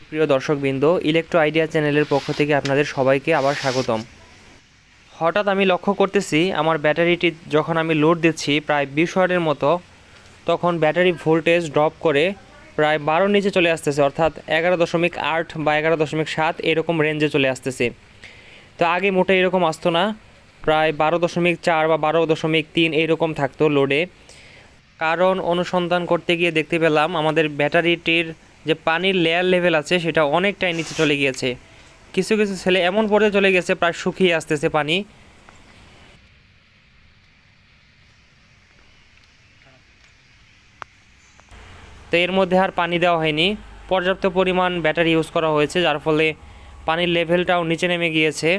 প্রিয় দর্শকবৃন্দ, electro idea চ্যানেলের পক্ষ থেকে আপনাদের সবাইকে আবার স্বাগতম। হঠাৎ আমি লক্ষ্য করতেছি আমার ব্যাটারিটি যখন আমি লোড দিচ্ছি প্রায় 20 ওয়াটের মতো, তখন ব্যাটারি ভোল্টেজ ড্রপ করে প্রায় 12 নিচে চলে আসতেছে, অর্থাৎ 11.8 বা 11.7 এরকম রেঞ্জে চলে আসতেছে। তো আগে মোটে এরকম আসতো না, প্রায় 12.4 বা 12.3 এইরকম থাকতো লোডে। কারণ অনুসন্ধান করতে গিয়ে দেখতে পেলাম আমাদের ব্যাটারিটির যে পানির লেয়ার লেভেল আছে সেটা অনেকটাই নিচে চলে গিয়েছে। কিছু কিছু ছেলে এমন পর্যায়ে চলে গেছে প্রায় শুকিয়ে আসতেছে পানি। তো এর মধ্যে আর পানি দেওয়া হয়নি, পর্যাপ্ত পরিমাণ ব্যাটারি ইউজ করা হয়েছে, যার ফলে পানির লেভেলটাও নিচে নেমে গিয়েছে।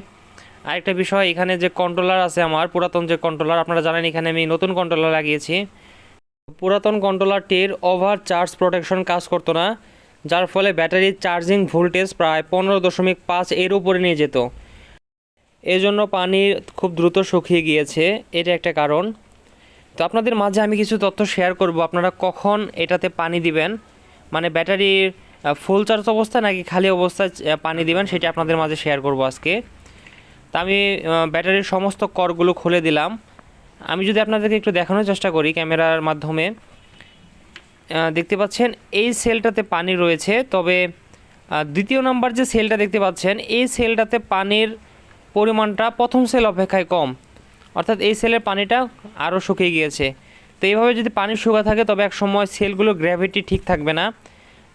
আরেকটা বিষয়, এখানে যে কন্ট্রোলার আছে আমার পুরাতন যে কন্ট্রোলার, আপনারা জানেন এখানে আমি নতুন কন্ট্রোলার লাগিয়েছি। পুরাতন কন্ট্রোলারটির ওভার চার্জ প্রোটেকশন কাজ করতো না, যার ফলে ব্যাটারির চার্জিং ভোল্টেজ প্রায় 15.5 এর উপরে নিয়ে যেত। এজন্য পানি খুব দ্রুত শুকিয়ে গিয়েছে, এটা একটা কারণ। তো আপনাদের মাঝে আমি কিছু তথ্য শেয়ার করব, আপনারা কখন এটাতে পানি দিবেন, মানে ব্যাটারির ফুল চার্জ অবস্থায় নাকি খালি অবস্থায় পানি দিবেন, সেটা আপনাদের মাঝে শেয়ার করব আজকে। তা আমি ব্যাটারির সমস্ত করগুলো খুলে দিলাম। আমি যদি আপনাদেরকে একটু দেখানোর চেষ্টা করি ক্যামেরার মাধ্যমে, দেখতে পাচ্ছেন এই সেলটাতে পানি রয়েছে, তবে দ্বিতীয় নাম্বার যে সেলটা দেখতে পাচ্ছেন এই সেলটাতে পানির পরিমাণটা প্রথম সেল অপেক্ষায় কম, অর্থাৎ এই সেলের পানিটা আরও শুকিয়ে গিয়েছে। তো এইভাবে যদি পানি শুকা থাকে তবে এক সময় সেলগুলো গ্র্যাভিটি ঠিক থাকবে না,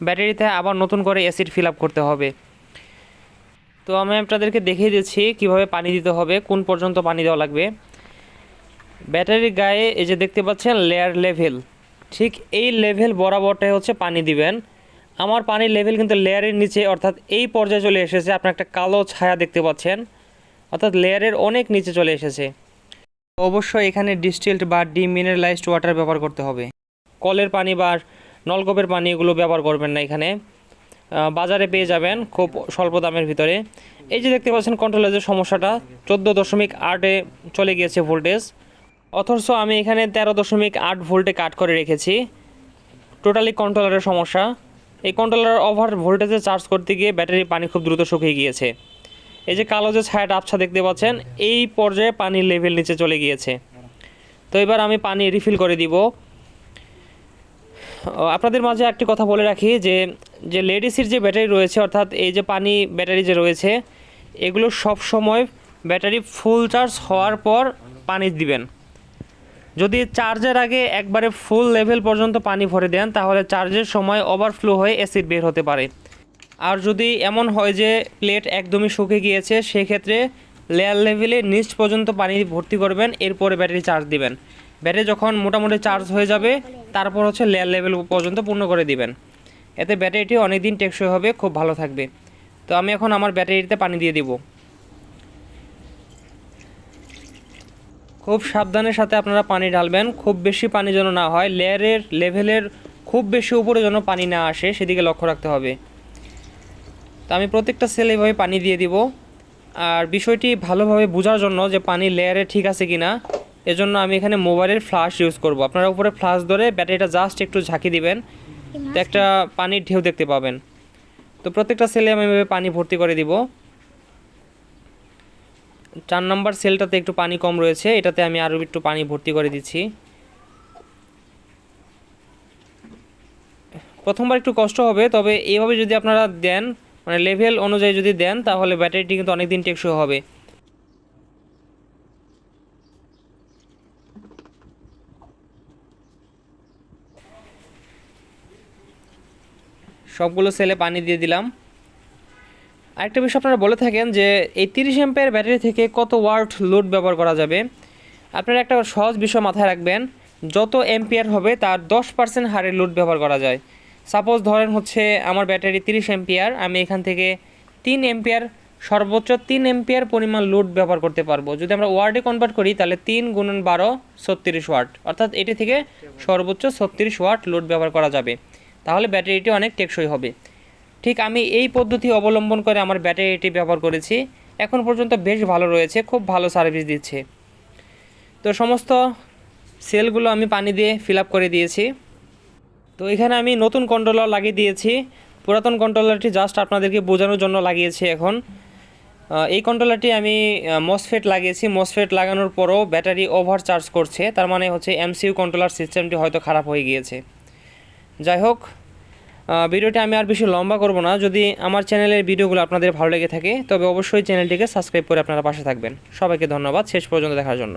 ব্যাটারিতে আবার নতুন করে অ্যাসিড ফিল আপ করতে হবে। তো আমি আপনাদেরকে দেখিয়ে দিচ্ছি কিভাবে পানি দিতে হবে, কোন পর্যন্ত পানি দেওয়া লাগবে। ব্যাটারির গায়ে এই যে দেখতে পাচ্ছেন লেয়ার লেভেল, ঠিক এই লেভেল বরাবরটাই হচ্ছে পানি দিবেন। আমার পানির লেভেল কিন্তু লেয়ারের নিচে, অর্থাৎ এই পর্যায়ে চলে এসেছে। আপনার একটা কালো ছায়া দেখতে পাচ্ছেন, অর্থাৎ লেয়ারের অনেক নিচে চলে এসেছে। অবশ্যই এখানে ডিস্টিলড বা ডিমিনারেলাইজড ওয়াটার ব্যবহার করতে হবে। কলের পানি বা নলকূপের পানি এগুলো ব্যবহার করবেন না, এখানে বাজারে পেয়ে যাবেন খুব স্বল্প দামের ভিতরে। এই যে দেখতে পাচ্ছেন কন্ট্রোলের যে সমস্যাটা 14.8-এ চলে গিয়েছে ভোল্টেজ, অথচ আমি এখানে 13.8 ভোল্টে কাট করে রেখেছি। টোটালি কন্ট্রোলারের সমস্যা। এই কন্ট্রোলার ওভার ভোল্টেজে চার্জ করতে গিয়ে ব্যাটারির পানি খুব দ্রুত শুকিয়ে গিয়েছে। এই যে কালো যে ছায়াটা আবছা দেখতে পাচ্ছেন, এই পর্যায়ে পানির লেভেল নিচে চলে গিয়েছে। তো এবার আমি পানি রিফিল করে দিব। আপনাদের মাঝে একটি কথা বলে রাখি যে যে লেডিসির যে ব্যাটারি রয়েছে, অর্থাৎ এই যে পানি ব্যাটারি যে রয়েছে, এগুলো সব সময় ব্যাটারি ফুল চার্জ হওয়ার পর পানি দিবেন। যদি চার্জের আগে একবারে ফুল লেভেল পর্যন্ত পানি ভরে দেন তাহলে চার্জের সময় ওভারফ্লো হয়ে অ্যাসিড বের হতে পারে। আর যদি এমন হয় যে প্লেট একদমই শুকিয়ে গিয়েছে, সেক্ষেত্রে লেয়ার লেভেলে নিচ পর্যন্ত পানি ভর্তি করবেন, এরপরে ব্যাটারি চার্জ দিবেন। ব্যাটারি যখন মোটামুটি চার্জ হয়ে যাবে তারপর হচ্ছে লেয়ার লেভেল পর্যন্ত পূর্ণ করে দিবেন। এতে ব্যাটারিটি অনেক দিন টেকসই হবে, খুব ভালো থাকবে। তো আমি এখন আমার ব্যাটারিতে পানি দিয়ে দিব। খুব সাবধানের সাথে আপনারা পানি ঢালবেন, খুব বেশি পানি যেন না হয়, লেয়ারের লেভেলের খুব বেশি উপরে যেন পানি না আসে সেদিকে লক্ষ্য রাখতে হবে। তো আমি প্রত্যেকটা সেল এইভাবে পানি দিয়ে দিব। আর বিষয়টি ভালোভাবে বোঝার জন্য যে পানি লেয়ারে ঠিক আছে কি না, এজন্য আমি এখানে মোবাইলের ফ্ল্যাশ ইউজ করব। আপনারা উপরে ফ্ল্যাশ ধরে ব্যাটারিটা জাস্ট একটু ঝাঁকি দিবেন, তো একটা পানির ঢেউ দেখতে পাবেন। তো প্রত্যেকটা সেলে আমি এভাবে পানি ভর্তি করে দিব। 4 নম্বর সেলটাতে একটু পানি কম রয়েছে, এটাতে আমি আরও একটু পানি ভর্তি করে দিচ্ছি। প্রথমবার একটু কষ্ট হবে, তবে এইভাবে যদি আপনারা দেন, মানে লেভেল অনুযায়ী যদি দেন, তাহলে ব্যাটারিটি কিন্তু অনেক দিন টেকসই হবে। সবগুলো সেলে পানি দিয়ে দিলাম। আরেকটা বিষয় আপনারা বলে থাকেন যে এই 30 অ্যাম্পিয়ার ব্যাটারি থেকে কত ওয়াট লোড ব্যবহার করা যাবে। আপনারা একটা সহজ বিষয় মাথায় রাখবেন, যত অ্যাম্পিয়ার হবে তার 10% হারে লোড ব্যবহার করা যায়। সাপোজ ধরেন হচ্ছে আমার ব্যাটারি 30 অ্যাম্পিয়ার, আমি এখান থেকে 3 অ্যাম্পিয়ার, সর্বোচ্চ 3 অ্যাম্পিয়ার পরিমাণ লোড ব্যবহার করতে পারবো। যদি আমরা ওয়ার্ডে কনভার্ট করি তাহলে 3 × 12 36 ওয়াট, অর্থাৎ এটি থেকে সর্বোচ্চ 36 ওয়াট লোড ব্যবহার করা যাবে। তাহলে ব্যাটারিটি অনেক টেকসই হবে। ঠিক আমি এই পদ্ধতি অবলম্বন করে আমার ব্যাটারিটি ব্যবহার করেছি, এখন পর্যন্ত বেশ ভালো রয়েছে, খুব ভালো সার্ভিস দিচ্ছে। তো সমস্ত সেলগুলো আমি পানি দিয়ে ফিল আপ করে দিয়েছি। তো এখানে আমি নতুন কন্ট্রোলার লাগিয়ে দিয়েছি। পুরাতন কন্ট্রোলারটি জাস্ট আপনাদেরকে বোঝানোর জন্য লাগিয়েছি এখন। এই কন্ট্রোলারটি আমি মসফেট লাগিয়েছি, মসফেট লাগানোর পরও ব্যাটারি ওভার চার্জ করছে, তার মানে হচ্ছে এমসিইউ কন্ট্রোলার সিস্টেমটি হয়তো খারাপ হয়ে গিয়েছে। যাই হোক, ভিডিওটি আমি আর বেশি লম্বা করব না। যদি আমার চ্যানেলের ভিডিওগুলো আপনাদের ভালো লেগে থাকে তবে অবশ্যই চ্যানেলটিকে সাবস্ক্রাইব করে আপনারা পাশে থাকবেন। সবাইকে ধন্যবাদ শেষ পর্যন্ত দেখার জন্য।